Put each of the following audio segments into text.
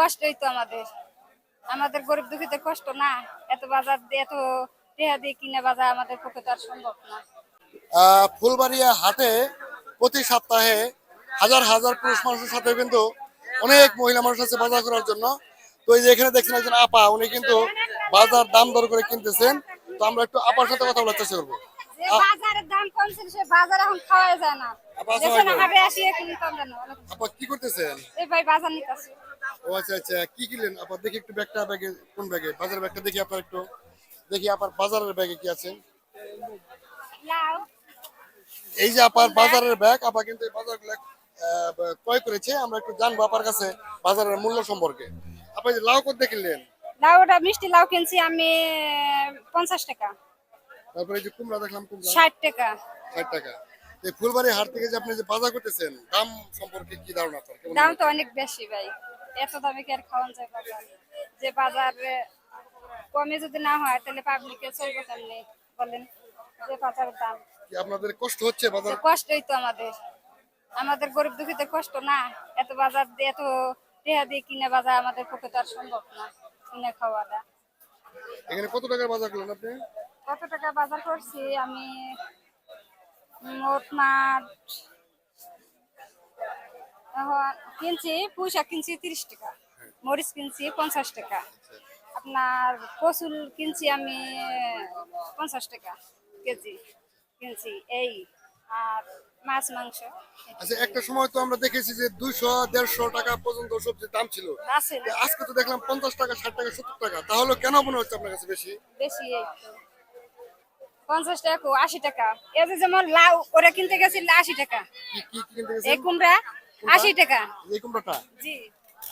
কষ্টই তো আমাদের আমাদের গরিব দুঃখীদের কষ্ট না। এত বাজার দিয়ে এত টেহা দিয়ে কিনে বাজার আমাদের পক্ষে তো আর সম্ভব না। ফুলবাড়িয়া হাটে প্রতি সপ্তাহে হাজার হাজার পুরুষ মানুষের সাথে কিন্তু অনেক মহিলা মানুষ আছে বাজার করার জন্য। তো এই যে এখানে দেখছেন একজন আপা, উনি কিন্তু বাজার দাম দর করে কিনতেছেন। তো আমরা একটু আপার সাথে কথা বলার চেষ্টা করবো। যে বাজারের দাম কমছে সে বাজার এখন খাওয়া যায় না। আপা আসসালামু দেশে না আলাইকুম। হাটে আসি এখন কম জানো। আপা কি করতেছেন? এই ভাই বাজার নিতেছে। ও আচ্ছা আচ্ছা, কি কিনলেন আপা? দেখি একটু ব্যাগটা, ব্যাগে কোন ব্যাগে? বাজারের ব্যাগটা দেখি আপনার একটু। দেখি আপার বাজারের ব্যাগে কি আছে। লাউ এই যে আপার বাজারের ব্যাগ, আপা কিন্তু এই বাজারগুলো ক্রয় করেছে। আমরা একটু জানবো আপার কাছে বাজারের মূল্য সম্পর্কে। আপনি যে লাউ কত দিয়ে কিনলেন? লাউটা মিষ্টি লাউ কিনছি আমি 50 টাকা। তারপরে এই যে কুমড়া দেখলাম, কুমড়া 60 টাকা। 60 টাকা। এই ফুলবাড়ি হাট থেকে যে আপনি যে বাজার করতেছেন, দাম সম্পর্কে কি ধারণা আপনার? কেমন দাম মনে তো হচ্ছে? অনেক বেশি ভাই। এত দামে কি আর খাওয়ান যায় বাজার? যে বাজার কমে যদি না হয় তাহলে পাবলিকে চলবে কেমনে বলেন? যে বাজারের দাম কি আপনাদের কষ্ট হচ্ছে বাজার? তো কষ্টই তো আমাদের আমাদের গরিব দুঃখীদের কষ্ট না। এত বাজার দিয়ে এত টেহা দিয়ে কিনে বাজার আমাদের পক্ষে তো আর সম্ভব না কিনে খাওয়াটা। এখানে কত টাকার বাজার করলেন আপনি? কত টাকা বাজার করছি আমি মোট মাঠ কিনছি পুঁইশাক কিনছি 30 টাকা, মরিচ কিনছি 50 টাকা, আপনার কচুল কিনছি আমি 50 টাকা কেজি কিনছি এই। আর মাছ মাংস আচ্ছা, একটা সময় তো আমরা দেখেছি যে 200-150 টাকা পর্যন্ত সবজির দাম ছিল। আছে তো আজকে তো দেখলাম 50 টাকা, 60 টাকা, 70 টাকা। তাহলে কেন মনে হচ্ছে আপনার কাছে বেশি? বেশি এই তো 50 টাকা 80 টাকা। এই যে যেমন লাউ ওরা কিনতে গেছি 80 টাকা, কি কি কি কিনতে এই গেছেন? কুমড়া 80 টাকা। এই কুমড়াটা, জি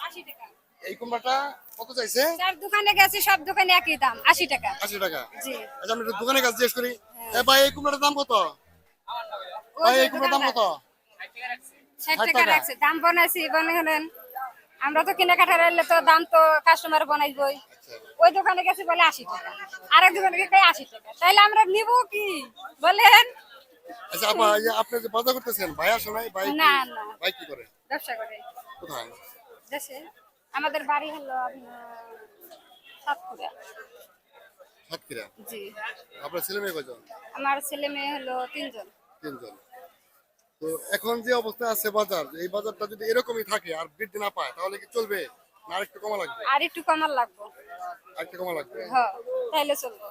80 টাকা। এই কুমড়াটা কত চাইছে? চার দোকানে গেছি সব দোকানে একই দাম 80 টাকা। 80 টাকা। জি আচ্ছা, আমি একটু দোকানের কাছে জিজ্ঞেস করি। এ ভাই, এই কুমড়াটার দাম কত? ওই ভাই, যে এই কুমড়ার দাম কত? 60 60 টাকা টাকা। রাখছে। দাম বানাইছি বানাইলেন আমরা তো কিনে কাটা রাখলে তো দাম তো কাস্টমার বানাইবই। ওই দোকানে গেছি বলে 80 টাকা, আরেক দোকানে গিয়ে 80 টাকা, তাইলে আমরা নিব কি বলেন? আচ্ছা আপা, এই যে আপনি যে বাজার করতেছেন, ভাই আসে নাই? ভাই না কি, না ভাই কি করে? ব্যবসা করে কোথায়? দেশে। আমাদের বাড়ি হলো আপনার সাতপুরা। সাতক্ষীরা। জি আপনার ছেলে মেয়ে কয়জন? আমার ছেলে মেয়ে হলো 3 জন। 3 জন। তো এখন যে অবস্থা আছে বাজার, এই বাজারটা যদি এরকমই থাকে আর বৃদ্ধি না পায়, তাহলে কি চলবে না আরেকটু কমা লাগবে? আর একটু কমার লাগবো। আরেকটু কমা লাগবে। হ্যাঁ তাইলে চলবো।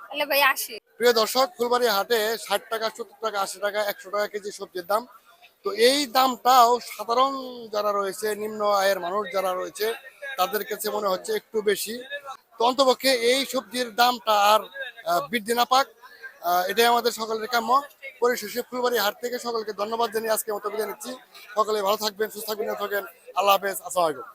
তাহলে ভাই আসি। প্রিয় দর্শক, ফুলবাড়ি হাটে 60 টাকা, 70 টাকা, 80 টাকা, 100 টাকা কেজি সবজির দাম। তো এই দামটাও সাধারণ যারা রয়েছে, নিম্ন আয়ের মানুষ যারা রয়েছে, তাদের কাছে মনে হচ্ছে একটু বেশি। তো অন্তপক্ষে এই সবজির দামটা আর বৃদ্ধি না পাক, এটাই আমাদের সকলের কাম্য। পরিশেষে ফুলবাড়ি হাট থেকে সকলকে ধন্যবাদ জানিয়ে আজকে মতো বিদায় নিচ্ছি। সকলে ভালো থাকবেন, সুস্থ থাকবেন, থাকেন। আল্লাহ হাফেজ, আসসালামু আলাইকুম।